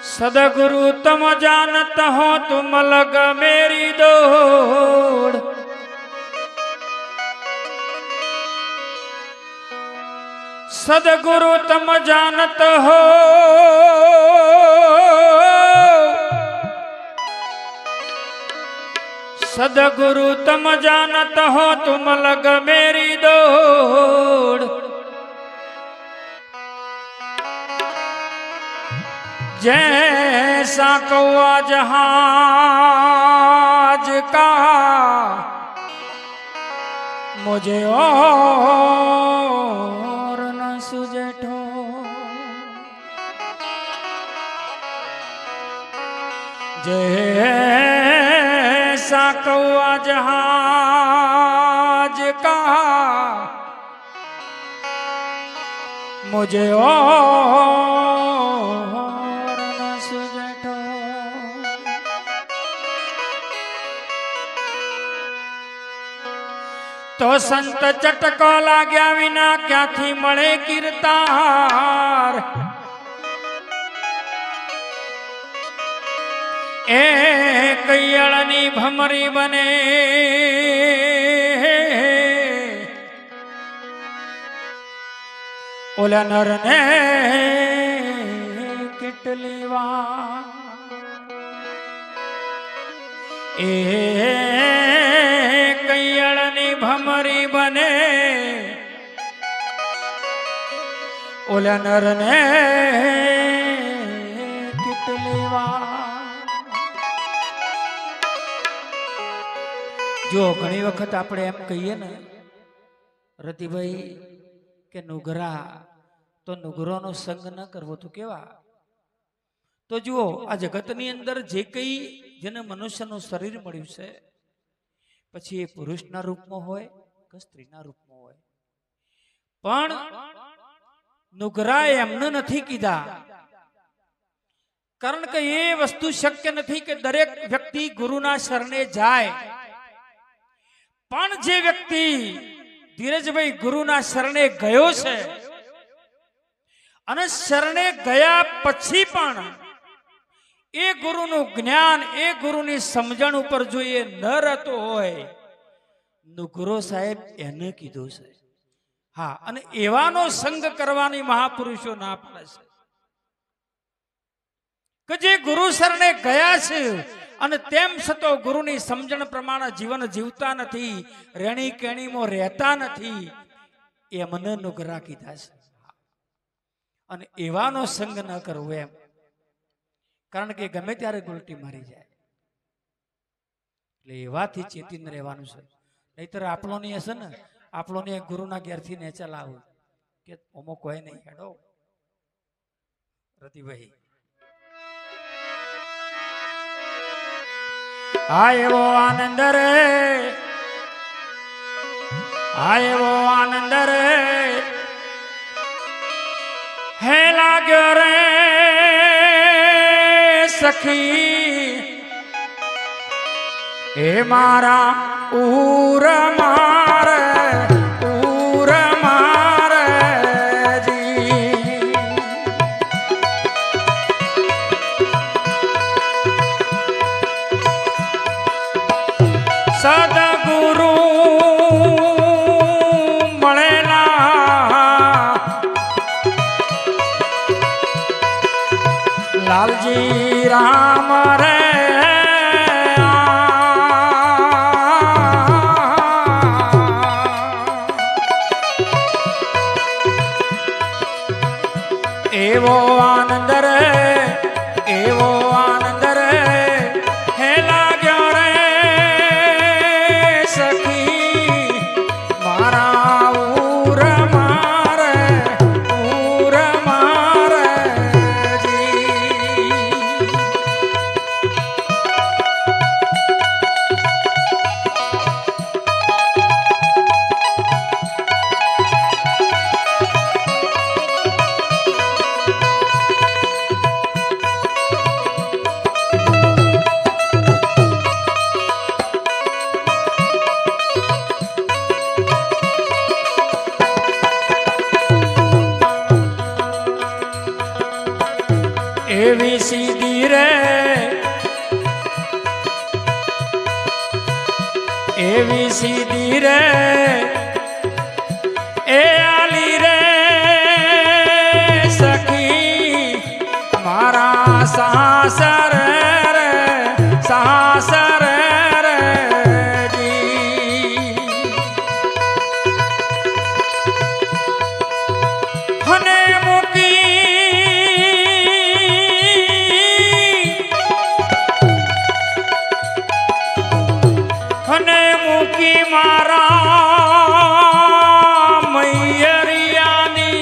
सदगुरु तुम जानत हो तुम लग मेरी दौड़। सदगुरु तुम जानत हो सदगुरु तुम जानत हो तुम लग मेरी दौड़। जैसा कौआ जहाज का मुझे और न सूझे ठोर। जैसा कौआ जहाज का मुझे और न सूझे ठोर। तो संत चटको लाग्या विना क्यांथी मळे कीर्तार। ए कैयळनी भमरी बने ओला नर ने किटली वार। ए कैयळनी भमरी बने ओला नर ने किटली वार। जो घणी वखत આપણે એમ કહીએ ને રતિભાઈ કે નુગરા તો નુગરોનો સંગ ન કરવો તો કેવા। તો જુઓ આ જગતની અંદર જે કઈ જેને મનુષ્યનું શરીર મળ્યું છે પછી એ પુરુષના રૂપમાં હોય કે સ્ત્રીના રૂપમાં હોય પણ નુગરા એમને નથી કીધા કારણ કે એ વસ્તુ શક્ય નથી કે દરેક વ્યક્તિ ગુરુના શરણે જાય। પણ જે વ્યક્તિ ધીરજભાઈ ગુરુના શરણે ગયો છે અને શરણે ગયા પછી પણ એ ગુરુનું જ્ઞાન એ ગુરુની સમજણ ઉપર જો એ ન રહેતો હોય નુગરો સાહેબ એને કીધું છે। હા અને એવાનો સંગ કરવાની મહાપુરુષો ના પાડે છે કે જે ગુરુ શરણે ગયા છે અને તેમ છતાં ગુરુની સમજણ પ્રમાણે જીવન જીવતા નથી રેણી કેણીમાં રહેતા નથી એમને નુગરા કીધા છે। અને એવાનો સંગ ન કરવો એમ કારણ કે ગમે ત્યારે ગુલટી મારી જાય એટલે એવાથી ચેતીને રહેવાનું છે। નહીતર આપણોની હશે ને આપણોને ગુરુના ઘેરથી ને ચલાવું કે ઓમો કોઈ નહીં હેડો રતિભાઈ। आए वो आनंद रे आए वो आनंद रे है लाग्यो रे सखी हे मारा ऊर मार जी। सदगुरु मळेला लालजी राम रे एवो आनंद रे एवो आनंद रे हे लाग्यो रे સીધી રે એવી સીધી રે એ આલી રે સખી મારા સાસર રે સાસર રે જી હને મૂકી મારા મૈયરિયાની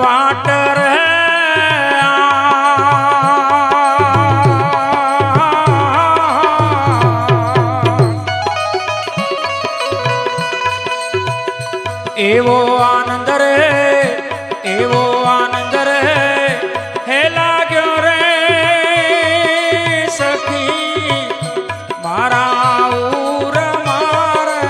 વાટ રે એવો આનંદ રે એવો આનંદ રે હે લાગ્યો રે મારા ઉર મારે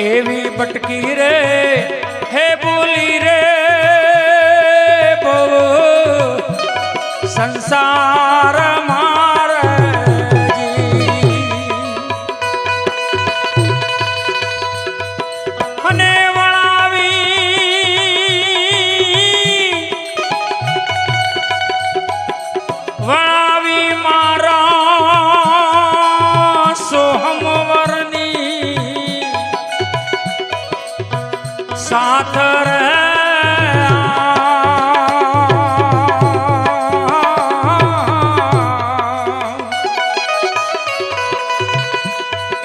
એવી ભટકી રે હે બોલી રે બહુ સંસાર મારે અને વળાવી મારા સોહમવરની સાથ રે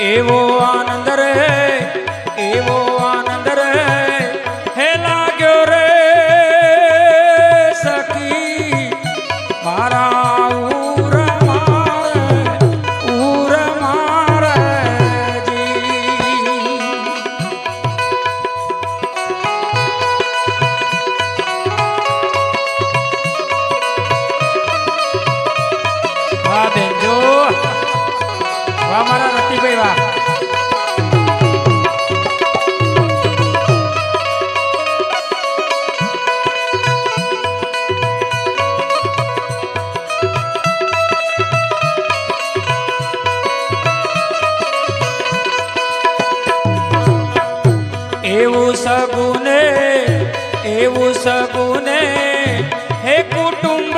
એવો આનંદ રે એવો આનંદ રે હે લાગ્યો રે સખી મારા ઉર મારે વાહ બેન જો વાહ મારા રતિભાઈ વાહ એવું સગુને હે કુટુંબ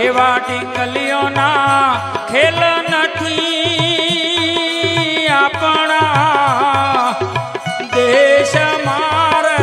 એવા ટીંગલીઓના ખેલ નથી આપણા દેશ મારે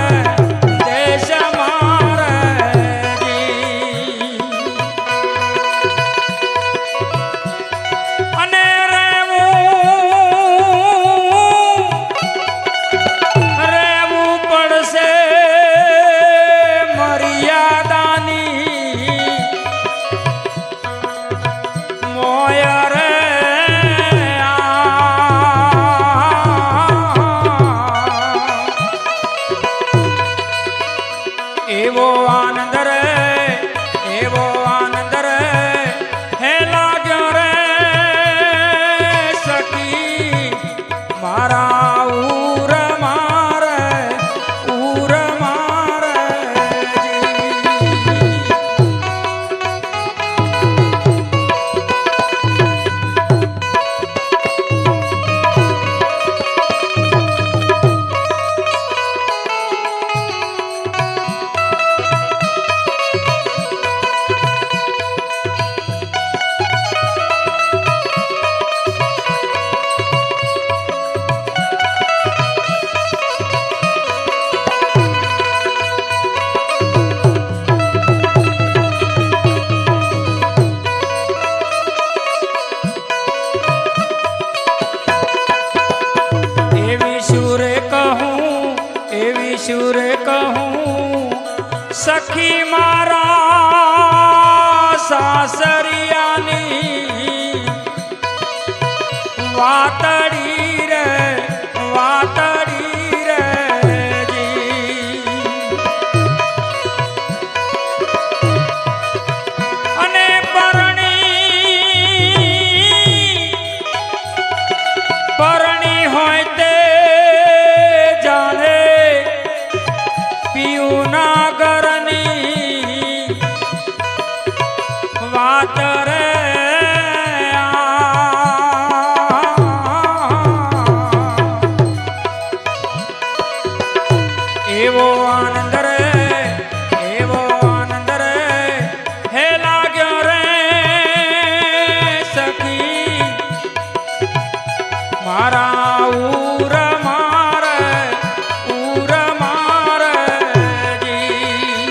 વાતડી રે વાતડી રે જી અને પરણી હોય તે જાણે પીયું ના ઘરની વાત રે એવો આનંદ રે એવો આનંદ રે હે લાગ્યો રે સખી મારા ઉર મારે જી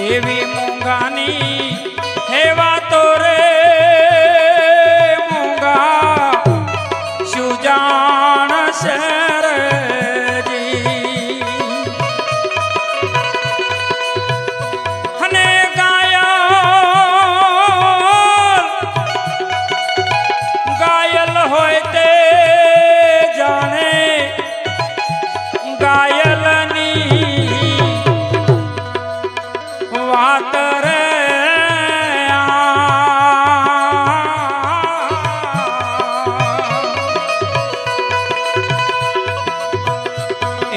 એવી મોંઘાની હેવા તો રે મોંઘા શું જાણશે રે જી અને ગાયલ હોય તે જાણે ગાયલની વાત રે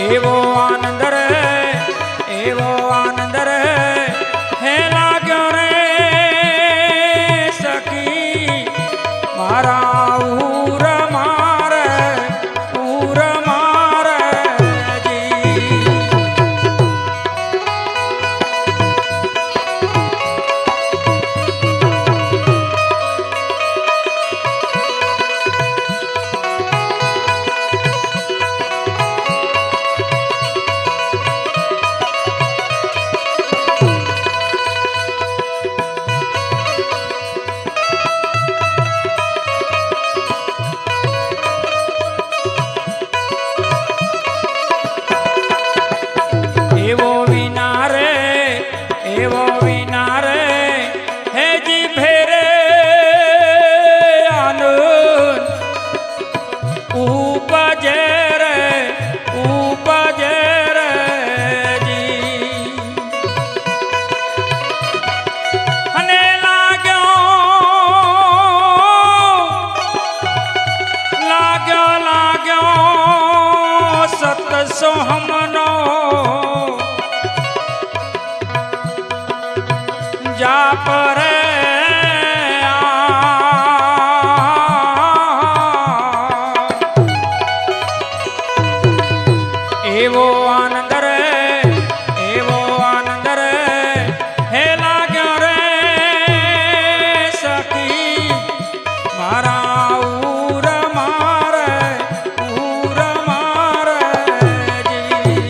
એવો આનંદ રે એવો આનંદ રે હે લાગ્યો રે સખી મારા ઉર મારે જી એવો વિના રે હેજી ફેરે આનંદ ઉપજે રે જી અને લાગ્યો સતસો હમનો જા પરે એવો આનંદ રે હે લાગ્યો રે સખી મારા ઉર મારે જી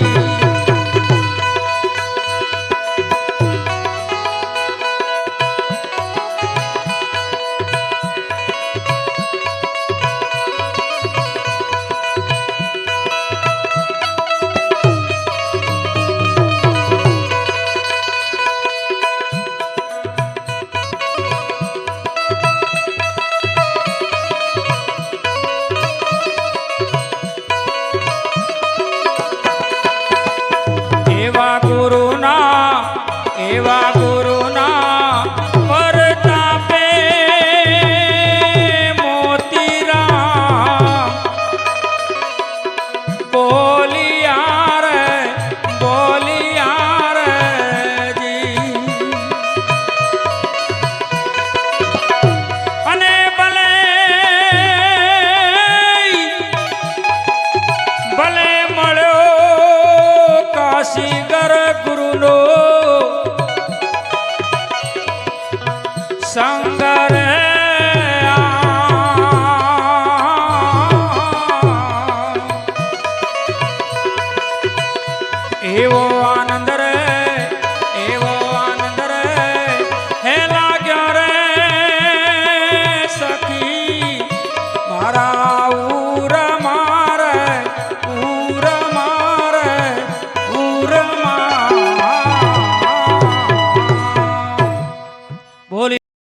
એવા